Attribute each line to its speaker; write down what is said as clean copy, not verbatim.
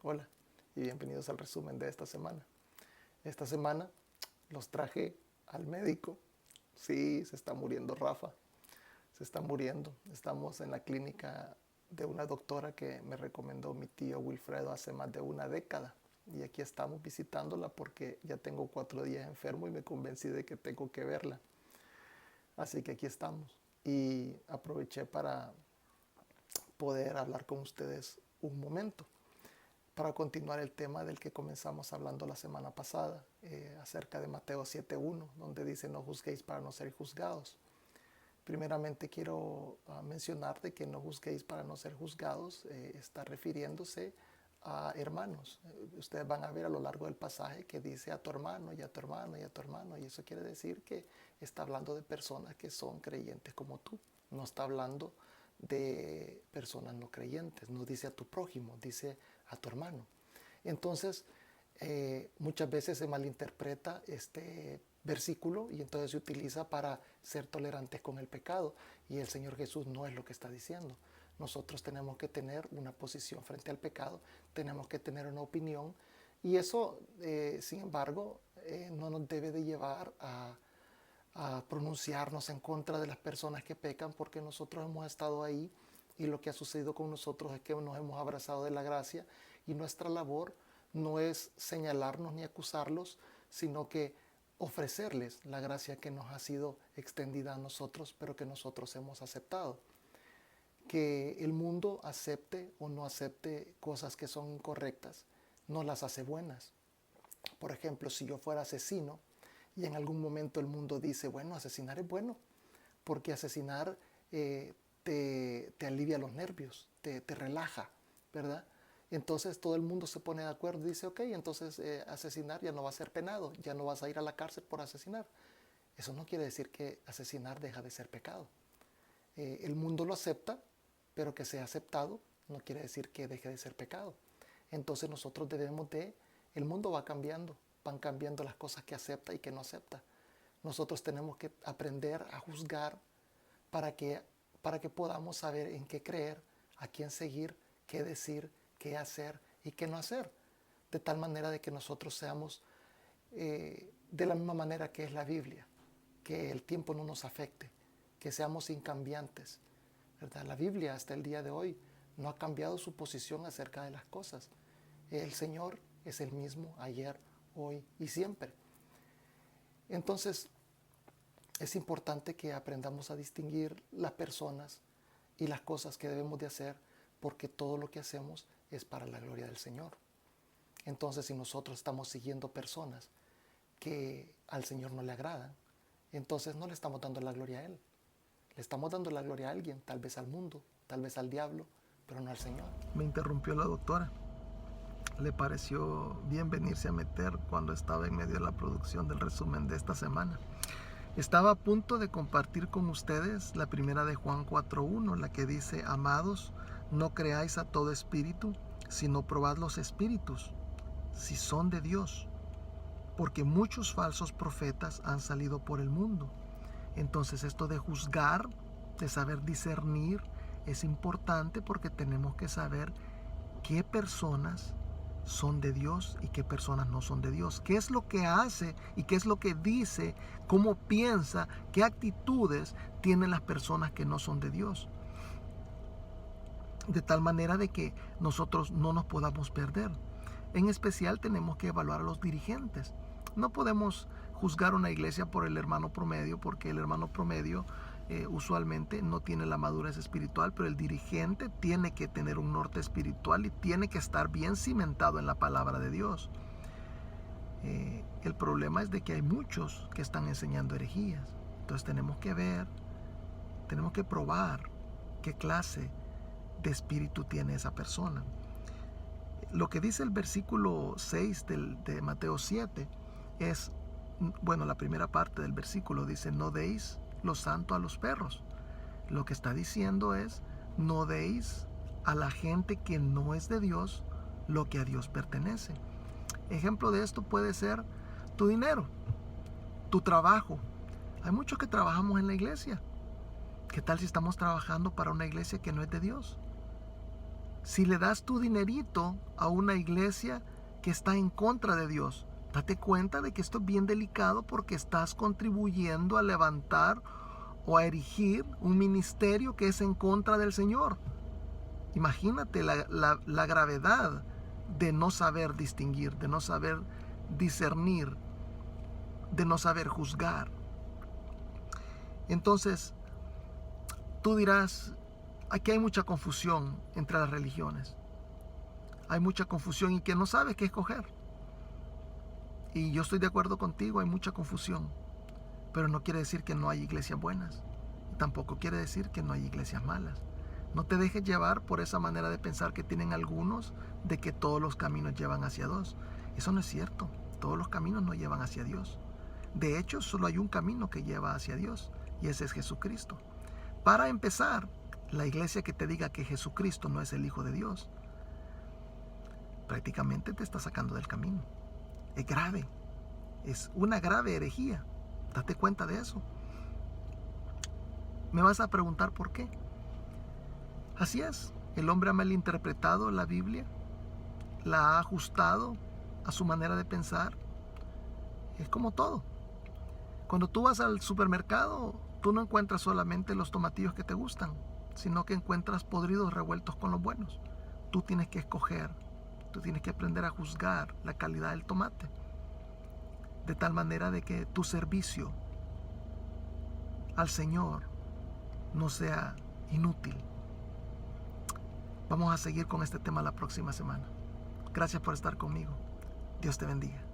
Speaker 1: Hola y bienvenidos al resumen de esta semana. Esta semana los traje al médico. Sí, se está muriendo Rafa, se está muriendo. Estamos en la clínica de una doctora que me recomendó mi tío Wilfredo hace más de una década. Y aquí estamos visitándola porque ya tengo 4 días enfermo y me convencí de que tengo que verla. Así que aquí estamos. Y aproveché para poder hablar con ustedes un momento, para continuar el tema del que comenzamos hablando la semana pasada, acerca de Mateo 7:1, donde dice: no juzguéis para no ser juzgados. Primeramente quiero mencionar de que no juzguéis para no ser juzgados está refiriéndose a hermanos. Ustedes van a ver a lo largo del pasaje que dice a tu hermano y a tu hermano y a tu hermano, y eso quiere decir que está hablando de personas que son creyentes como tú. No está hablando de personas no creyentes. No dice a tu prójimo, dice a tu hermano. Entonces, muchas veces se malinterpreta este versículo y entonces se utiliza para ser tolerantes con el pecado, y el Señor Jesús no es lo que está diciendo. Nosotros tenemos que tener una posición frente al pecado, tenemos que tener una opinión, y eso, sin embargo, no nos debe de llevar a pronunciarnos en contra de las personas que pecan, porque nosotros hemos estado ahí y lo que ha sucedido con nosotros es que nos hemos abrazado de la gracia, y nuestra labor no es señalarnos ni acusarlos, sino que ofrecerles la gracia que nos ha sido extendida a nosotros, pero que nosotros hemos aceptado. Que el mundo acepte o no acepte cosas que son incorrectas no las hace buenas. Por ejemplo, si yo fuera asesino y en algún momento el mundo dice: bueno, asesinar es bueno, porque asesinar te alivia los nervios, te relaja, ¿verdad? Entonces todo el mundo se pone de acuerdo y dice: ok, entonces asesinar ya no va a ser penado, ya no vas a ir a la cárcel por asesinar. Eso no quiere decir que asesinar deja de ser pecado. El mundo lo acepta, pero que sea aceptado no quiere decir que deje de ser pecado. Entonces nosotros debemos de... El mundo va cambiando, van cambiando las cosas que acepta y que no acepta. Nosotros tenemos que aprender a juzgar para que podamos saber en qué creer, a quién seguir, qué decir, qué hacer y qué no hacer. De tal manera de que nosotros seamos de la misma manera que es la Biblia, que el tiempo no nos afecte, que seamos incambiantes, ¿verdad? La Biblia hasta el día de hoy no ha cambiado su posición acerca de las cosas. El Señor es el mismo ayer, hoy y siempre. Entonces, es importante que aprendamos a distinguir las personas y las cosas que debemos de hacer, porque todo lo que hacemos es para la gloria del Señor. Entonces, si nosotros estamos siguiendo personas que al Señor no le agradan, entonces no le estamos dando la gloria a Él. Le estamos dando la gloria a alguien, tal vez al mundo, tal vez al diablo, pero no al Señor. Me interrumpió la doctora. Le pareció bien venirse a meter cuando estaba en medio de la producción del resumen de esta semana. Estaba a punto de compartir con ustedes la primera de Juan 4:1, la que dice: amados, no creáis a todo espíritu, sino probad los espíritus, si son de Dios, porque muchos falsos profetas han salido por el mundo. Entonces esto de juzgar, de saber discernir, es importante, porque tenemos que saber qué personas son de Dios y qué personas no son de Dios. ¿Qué es lo que hace y qué es lo que dice? ¿Cómo piensa? ¿Qué actitudes tienen las personas que no son de Dios? De tal manera de que nosotros no nos podamos perder. En especial tenemos que evaluar a los dirigentes. No podemos juzgar una iglesia por el hermano promedio, porque el hermano promedio usualmente no tiene la madurez espiritual, pero el dirigente tiene que tener un norte espiritual y tiene que estar bien cimentado en la palabra de Dios. El problema es de que hay muchos que están enseñando herejías. Entonces tenemos que ver, tenemos que probar qué clase de espíritu tiene esa persona. Lo que dice el versículo 6 de Mateo 7 es, bueno, la primera parte del versículo dice: no deis lo santo a los perros. Lo que está diciendo es: no deis a la gente que no es de Dios lo que a Dios pertenece. Ejemplo de esto puede ser tu dinero, tu trabajo. Hay muchos que trabajamos en la iglesia. ¿Qué tal si estamos trabajando para una iglesia que no es de Dios? Si le das tu dinerito a una iglesia que está en contra de Dios, date cuenta de que esto es bien delicado porque estás contribuyendo a levantar o a erigir un ministerio que es en contra del Señor. Imagínate la gravedad de no saber distinguir, de no saber discernir, de no saber juzgar. Entonces, tú dirás, aquí hay mucha confusión entre las religiones. Hay mucha confusión y que no sabes qué escoger. Y yo estoy de acuerdo contigo, hay mucha confusión. Pero no quiere decir que no hay iglesias buenas. Tampoco quiere decir que no hay iglesias malas. No te dejes llevar por esa manera de pensar que tienen algunos de que todos los caminos llevan hacia Dios. Eso no es cierto. Todos los caminos no llevan hacia Dios. De hecho, solo hay un camino que lleva hacia Dios y ese es Jesucristo. Para empezar, la iglesia que te diga que Jesucristo no es el Hijo de Dios, prácticamente te está sacando del camino. Es grave. Es una grave herejía. Date cuenta de eso. Me vas a preguntar por qué. Así es. El hombre ha malinterpretado la Biblia, la ha ajustado a su manera de pensar. Es como todo. Cuando tú vas al supermercado, tú no encuentras solamente los tomatillos que te gustan, sino que encuentras podridos revueltos con los buenos. Tú tienes que escoger. Tú tienes que aprender a juzgar la calidad del tomate, de tal manera de que tu servicio al Señor no sea inútil. Vamos a seguir con este tema la próxima semana. Gracias por estar conmigo. Dios te bendiga.